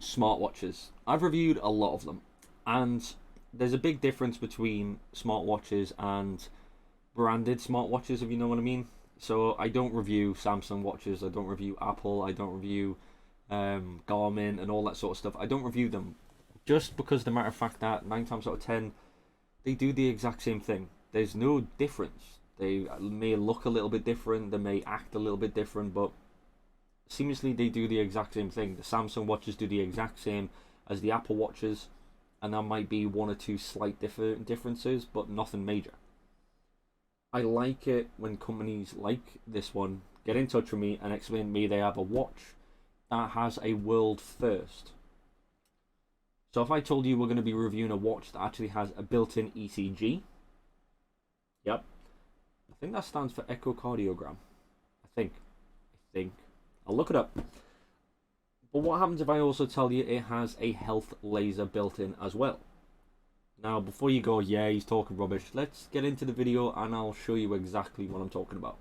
smartwatches. I've reviewed a lot of them, and there's a big difference between smartwatches and branded smartwatches, if you know what I mean. So I don't review Samsung watches, I don't review Apple, I don't review Garmin and all that sort of stuff. I don't review them just because the matter of fact that 9 times out of 10 they do the exact same thing. There's no difference. They may look a little bit different, they may act a little bit different, but seamlessly they do the exact same thing. The Samsung watches do the exact same as the Apple watches, and there might be one or two slight differences, but nothing major. I like it when companies like this one get in touch with me and explain to me they have a watch that has a world first. So if I told you we're going to be reviewing a watch that actually has a built-in ECG, yep, I think that stands for echocardiogram. I think. I'll look it up. But what happens if I also tell you it has a health laser built in as well? Now, before you go, yeah, he's talking rubbish, let's get into the video and I'll show you exactly what I'm talking about.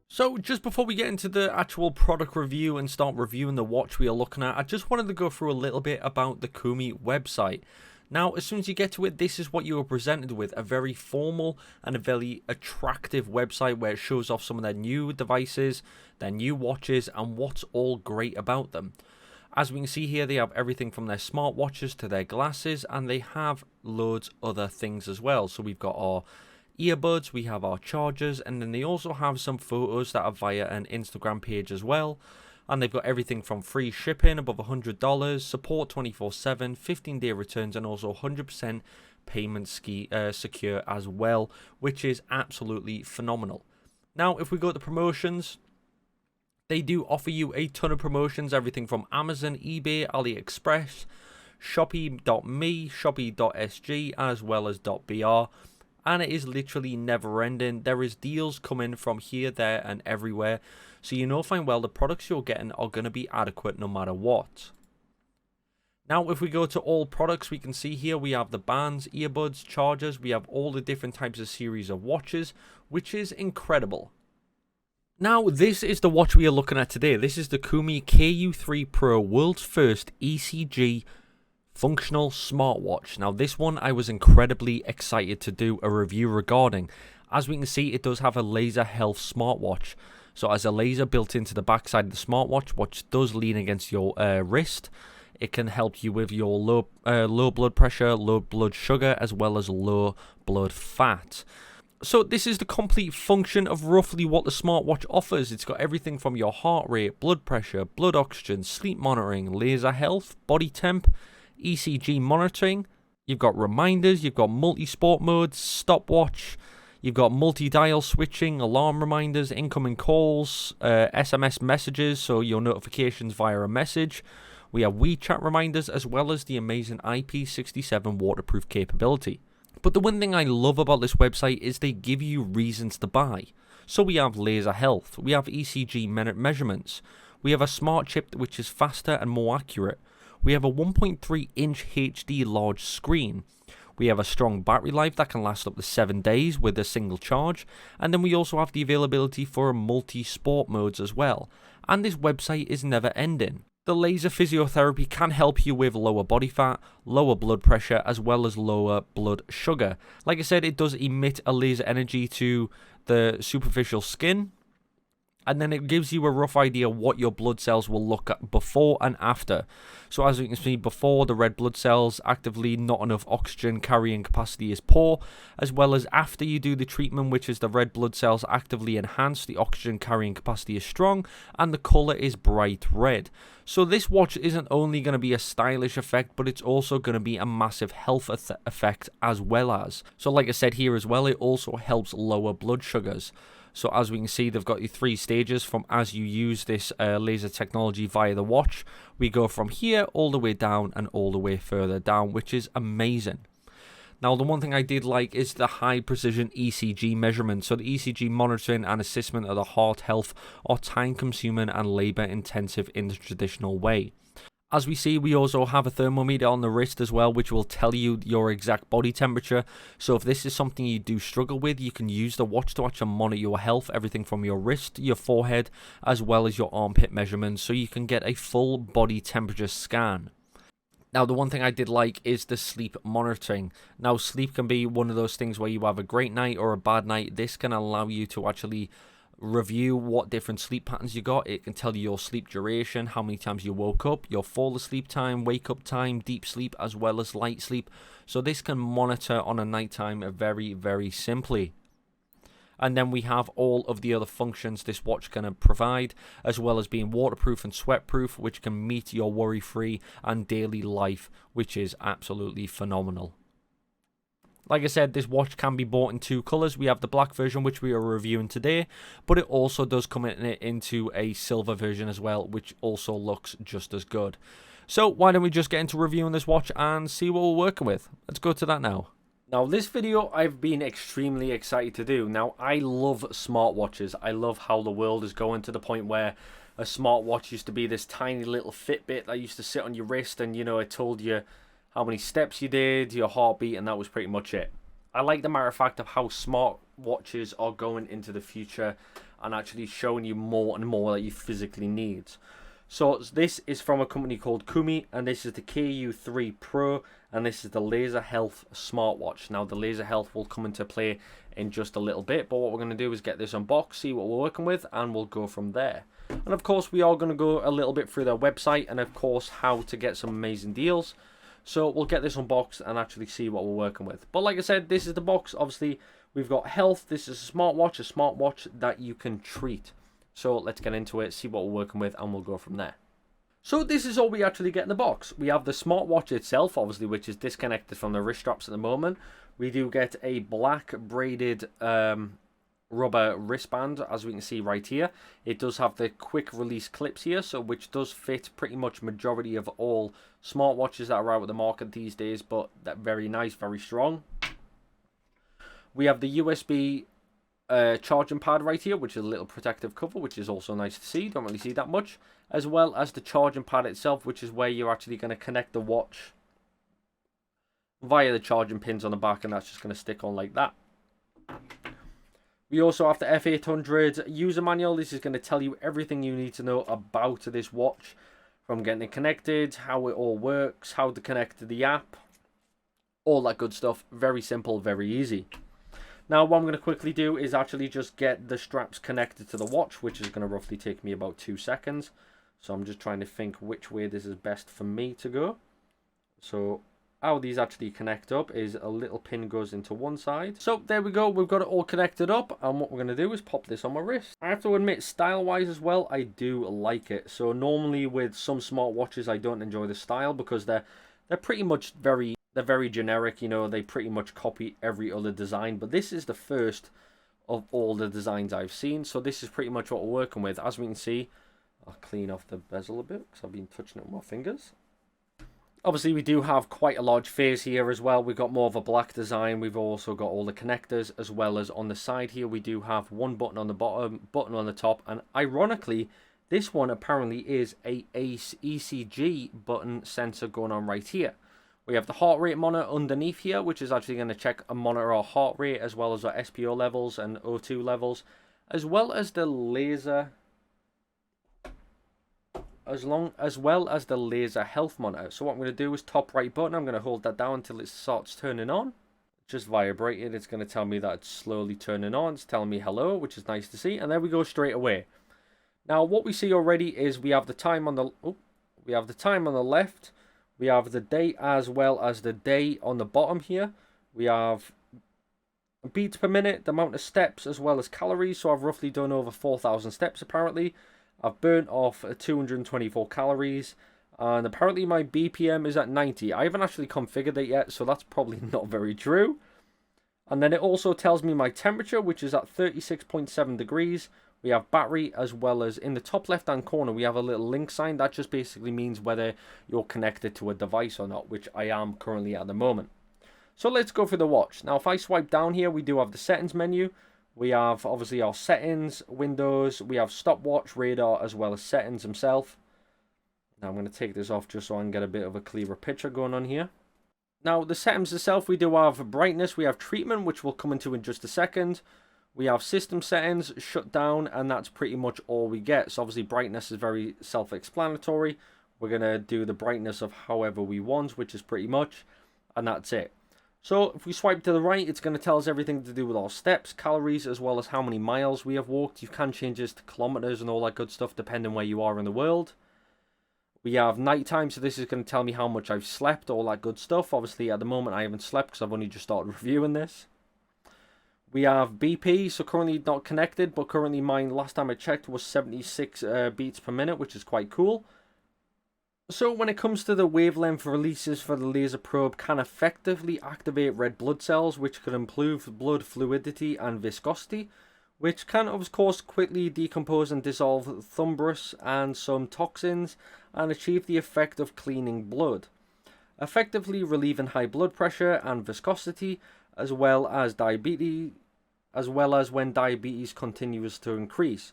So just before we get into the actual product review and start reviewing the watch we are looking at, I just wanted to go through a little bit about the KUMI website. Now, as soon as you get to it, this is what you are presented with, a very formal and a very attractive website where it shows off some of their new devices, their new watches, and what's all great about them. As we can see here, they have everything from their smartwatches to their glasses, and they have loads other things as well. So we've got our earbuds, we have our chargers, and then they also have some photos that are via an Instagram page as well. And they've got everything from free shipping above $100, support 24/7, 15-day returns, and also 100% payment secure as well, which is absolutely phenomenal. Now, if we go to promotions, they do offer you a ton of promotions, everything from Amazon, eBay, AliExpress, Shopee.me, Shopee.sg, as well as .br. And it is literally never ending. There is deals coming from here, there, and everywhere. So you know fine well the products you're getting are going to be adequate no matter what. Now, if we go to all products, we can see here we have the bands, earbuds, chargers. We have all the different types of series of watches, which is incredible. Now, this is the watch we are looking at today. This is the KUMI KU3 Pro, world's first ECG functional smartwatch. Now, this one I was incredibly excited to do a review regarding. As we can see, it does have a laser health smartwatch. So as a laser built into the backside of the smartwatch, which does lean against your wrist, it can help you with your low blood pressure, low blood sugar, as well as low blood fat. So this is the complete function of roughly what the smartwatch offers. It's got everything from your heart rate, blood pressure, blood oxygen, sleep monitoring, laser health, body temp, ECG monitoring. You've got reminders, you've got multi-sport modes, stopwatch, you've got multi-dial switching, alarm reminders, incoming calls, SMS messages, so your notifications via a message. We have WeChat reminders, as well as the amazing IP67 waterproof capability. But the one thing I love about this website is they give you reasons to buy. So we have laser health, we have ECG measurements, we have a smart chip which is faster and more accurate, we have a 1.3 inch HD large screen, we have a strong battery life that can last up to 7 days with a single charge, and then we also have the availability for multi-sport modes as well. And this website is never ending. The laser physiotherapy can help you with lower body fat, lower blood pressure, as well as lower blood sugar. Like I said, it does emit a laser energy to the superficial skin, and then it gives you a rough idea what your blood cells will look at before and after. So as you can see, before, the red blood cells actively not enough oxygen carrying capacity is poor, as well as after you do the treatment, which is the red blood cells actively enhanced, the oxygen carrying capacity is strong, and the color is bright red. So this watch isn't only going to be a stylish effect, but it's also going to be a massive health effect as well as. So like I said here as well, it also helps lower blood sugars. So as we can see, they've got you 3 stages from as you use this laser technology via the watch. We go from here all the way down and all the way further down, which is amazing. Now, the one thing I did like is the high precision ECG measurement. So the ECG monitoring and assessment of the heart health are time consuming and labor intensive in the traditional way. As we see, we also have a thermometer on the wrist as well, which will tell you your exact body temperature. So if this is something you do struggle with, you can use the watch to actually monitor your health, everything from your wrist, your forehead, as well as your armpit measurements, so you can get a full body temperature scan. Now, the one thing I did like is the sleep monitoring. Now, sleep can be one of those things where you have a great night or a bad night. This can allow you to actually review what different sleep patterns you got. It can tell you your sleep duration, how many times you woke up, your fall asleep time, wake up time, deep sleep, as well as light sleep. So this can monitor on a nighttime very, very simply. And then we have all of the other functions this watch can provide, as well as being waterproof and sweatproof, which can meet your worry-free and daily life, which is absolutely phenomenal. Like I said, this watch can be bought in two colors. We have the black version, which we are reviewing today, but it also does come into a silver version as well, which also looks just as good. So why don't we just get into reviewing this watch and see what we're working with. Let's go to that now. Now, this video I've been extremely excited to do. Now, I love smartwatches. I love how the world is going to the point where a smartwatch used to be this tiny little Fitbit that used to sit on your wrist and, you know, it told you how many steps you did, your heartbeat, and that was pretty much it. I like the matter of fact of how smart watches are going into the future and actually showing you more and more that you physically need. So this is from a company called KUMI, and this is the KU3 Pro, and this is the Laser Health smartwatch. Now, the Laser Health will come into play in just a little bit, but what we're going to do is get this unboxed, see what we're working with, and we'll go from there. And of course, we are going to go a little bit through their website and of course how to get some amazing deals. So we'll get this unboxed and actually see what we're working with. But like I said, this is the box. Obviously, we've got health. This is a smartwatch that you can treat. So let's get into it, see what we're working with, and we'll go from there. So this is all we actually get in the box. We have the smartwatch itself, obviously, which is disconnected from the wrist straps at the moment. We do get a black braided rubber wristband, as we can see right here. It does have the quick release clips here, so which does fit pretty much majority of all smartwatches that are out of the market these days, but that very nice, very strong. We have the USB charging pad right here, which is a little protective cover, which is also nice to see. Don't really see that much. As well as the charging pad itself, which is where you're actually going to connect the watch via the charging pins on the back, and that's just going to stick on like that. We also have the F800 user manual. This is going to tell you everything you need to know about this watch, from getting it connected, how it all works, how to connect to the app, all that good stuff. Very simple, very easy. Now, what I'm going to quickly do is actually just get the straps connected to the watch, which is going to roughly take me about 2 seconds. So I'm just trying to think which way this is best for me to go. So how these actually connect up is a little pin goes into one side. So there we go, we've got it all connected up, and what we're going to do is pop this on my wrist. I have to admit, style wise as well, I do like it. So normally with some smartwatches I don't enjoy the style because they're pretty much very generic, you know, they pretty much copy every other design, but this is the first of all the designs I've seen. So this is pretty much what we're working with. As we can see, I'll clean off the bezel a bit because I've been touching it with my fingers. Obviously, we do have quite a large face here as well. We've got more of a black design. We've also got all the connectors, as well as on the side here, we do have one button on the bottom, button on the top. And ironically, this one apparently is a ECG button sensor going on right here. We have the heart rate monitor underneath here, which is actually going to check and monitor our heart rate, as well as our SpO levels and O2 levels, as well as the laser... as well as the laser health monitor. So what I'm going to do is top right button, I'm going to hold that down until it starts turning on. Just vibrated, it's going to tell me that it's slowly turning on. It's telling me hello, which is nice to see. And then we go straight away. Now what we see already is we have the time on the left. We have the date as well as the day on the bottom here. We have beats per minute, the amount of steps, as well as calories. So I've roughly done over 4,000 steps apparently. I've burnt off 224 calories, and apparently my BPM is at 90. I haven't actually configured it yet, so that's probably not very true. And then it also tells me my temperature, which is at 36.7 degrees. We have battery, as well as in the top left hand corner we have a little link sign. That just basically means whether you're connected to a device or not, which I am currently at the moment. So let's go for the watch. Now if I swipe down here, we do have the settings menu. We have obviously our settings, windows, we have stopwatch, radar, as well as settings himself. Now I'm going to take this off just so I can get a bit of a clearer picture going on here. Now the settings itself, we do have brightness, we have treatment, which we'll come into in just a second. We have system settings, shut down, and that's pretty much all we get. So obviously brightness is very self-explanatory. We're going to do the brightness of however we want, which is pretty much, and that's it. So if we swipe to the right, it's going to tell us everything to do with our steps, calories, as well as how many miles we have walked. You can change this to kilometers and all that good stuff depending where you are in the world. We have nighttime, so this is going to tell me how much I've slept, all that good stuff. Obviously at the moment I haven't slept because I've only just started reviewing this. We have BP, so currently not connected, but currently mine, last time I checked, was 76 beats per minute, which is quite cool. So when it comes to the wavelength releases for the laser probe, can effectively activate red blood cells, which can improve blood fluidity and viscosity, which can of course quickly decompose and dissolve thrombus and some toxins, and achieve the effect of cleaning blood, effectively relieving high blood pressure and viscosity, as well as when diabetes continues to increase.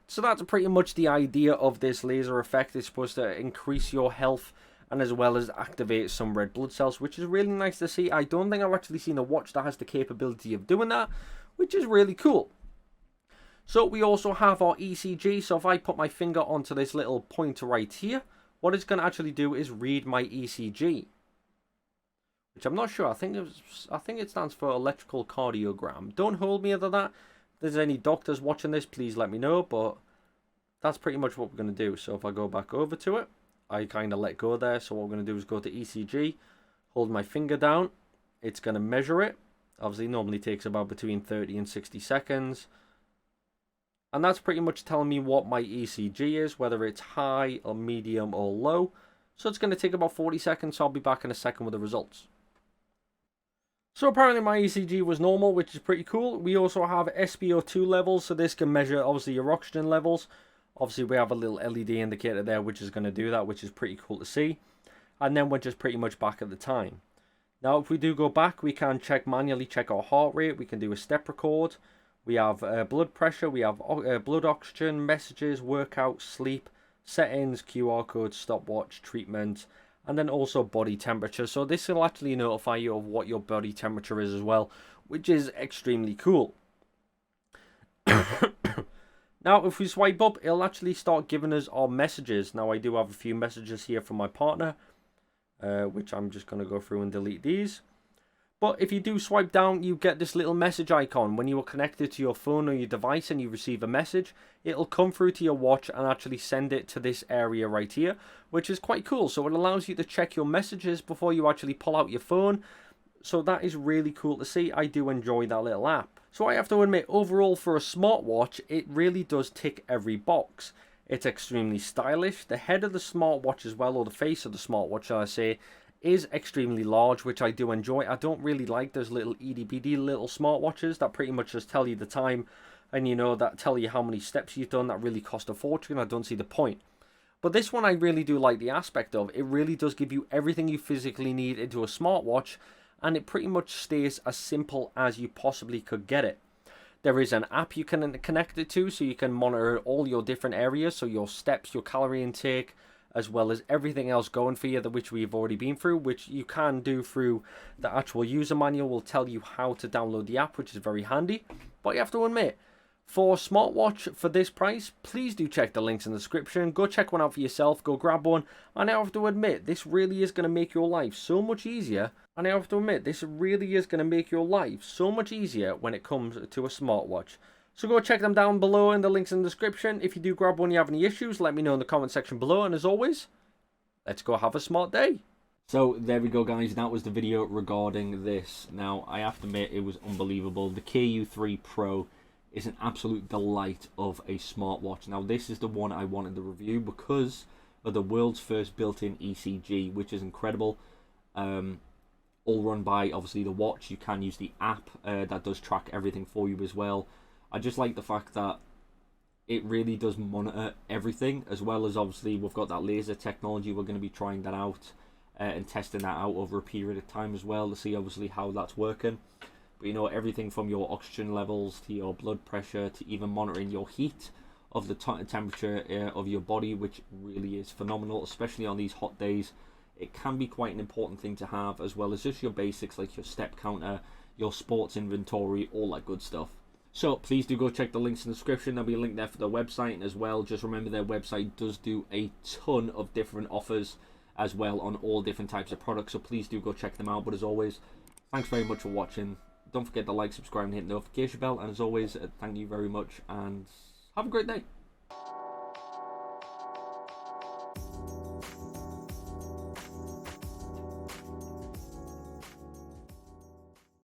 So that's pretty much the idea of this laser effect. It's supposed to increase your health and as well as activate some red blood cells, which is really nice to see. I don't think I've actually seen a watch that has the capability of doing that, which is really cool. So we also have our ECG. So if I put my finger onto this little pointer right here, what it's going to actually do is read my ECG, which I'm not sure. I think it stands for electrical cardiogram. Don't hold me to that. If there's any doctors watching this, please let me know. But that's pretty much what we're going to do. So if I go back over to it, I kind of let go there. So what we're going to do is go to ECG, hold my finger down. It's going to measure it. Obviously, normally takes about between 30 and 60 seconds. And that's pretty much telling me what my ECG is, whether it's high or medium or low. So it's going to take about 40 seconds, so I'll be back in a second with the results. So apparently my ECG was normal, which is pretty cool. We also have SpO2 levels, so this can measure obviously your oxygen levels. Obviously we have a little LED indicator there, which is going to do that, which is pretty cool to see. And then we're just pretty much back at the time. Now if we do go back, we can manually check our heart rate. We can do a step record. We have blood pressure, we have blood oxygen, messages, workout, sleep, settings, QR code, stopwatch, treatment, and then also body temperature. So this will actually notify you of what your body temperature is as well, which is extremely cool. Now if we swipe up, it'll actually start giving us our messages. Now I do have a few messages here from my partner, which I'm just going to go through and delete these. But if you do swipe down, you get this little message icon. When you are connected to your phone or your device and you receive a message, it'll come through to your watch and actually send it to this area right here, which is quite cool. So it allows you to check your messages before you actually pull out your phone. So that is really cool to see. I do enjoy that little app. So I have to admit, overall for a smartwatch, it really does tick every box. It's extremely stylish. The head of the smartwatch as well, or the face of the smartwatch, shall I say, is extremely large, which I do enjoy. I don't really like those little itty-bitty little smartwatches that pretty much just tell you the time and, you know, that tell you how many steps you've done. That really cost a fortune. I don't see the point. But this one I really do like the aspect of. It really does give you everything you physically need into a smartwatch, and it pretty much stays as simple as you possibly could get it. There is an app you can connect it to, so you can monitor all your different areas, so your steps, your calorie intake, as well as everything else going for you, which we've already been through, which you can do through the actual user manual. Will tell you how to download the app, which is very handy. But you have to admit, for a smartwatch for this price, please do check the links in the description. Go check one out for yourself, go grab one. And I have to admit, this really is going to make your life so much easier. And I have to admit, this really is going to make your life so much easier when it comes to a smartwatch. So go check them down below in the links in the description. If you do grab one and you have any issues, let me know in the comment section below. And as always, let's go have a smart day. So there we go, guys. That was the video regarding this. Now, I have to admit, it was unbelievable. The KU3 Pro is an absolute delight of a smartwatch. Now, this is the one I wanted to review because of the world's first built-in ECG, which is incredible. All run by, obviously, the watch. You can use the app that does track everything for you as well. I just like the fact that it really does monitor everything, as well as obviously we've got that laser technology. We're going to be trying that out and testing that out over a period of time as well to see obviously how that's working. But you know, everything from your oxygen levels to your blood pressure to even monitoring your heat, of the temperature of your body, which really is phenomenal, especially on these hot days. It can be quite an important thing to have, as well as just your basics like your step counter, your sports inventory, all that good stuff. So please do go check the links in the description. There'll be a link there for their website as well. Just remember their website does do a ton of different offers as well on all different types of products. So please do go check them out. But as always, thanks very much for watching. Don't forget to like, subscribe, and hit the notification bell. And as always, thank you very much and have a great day.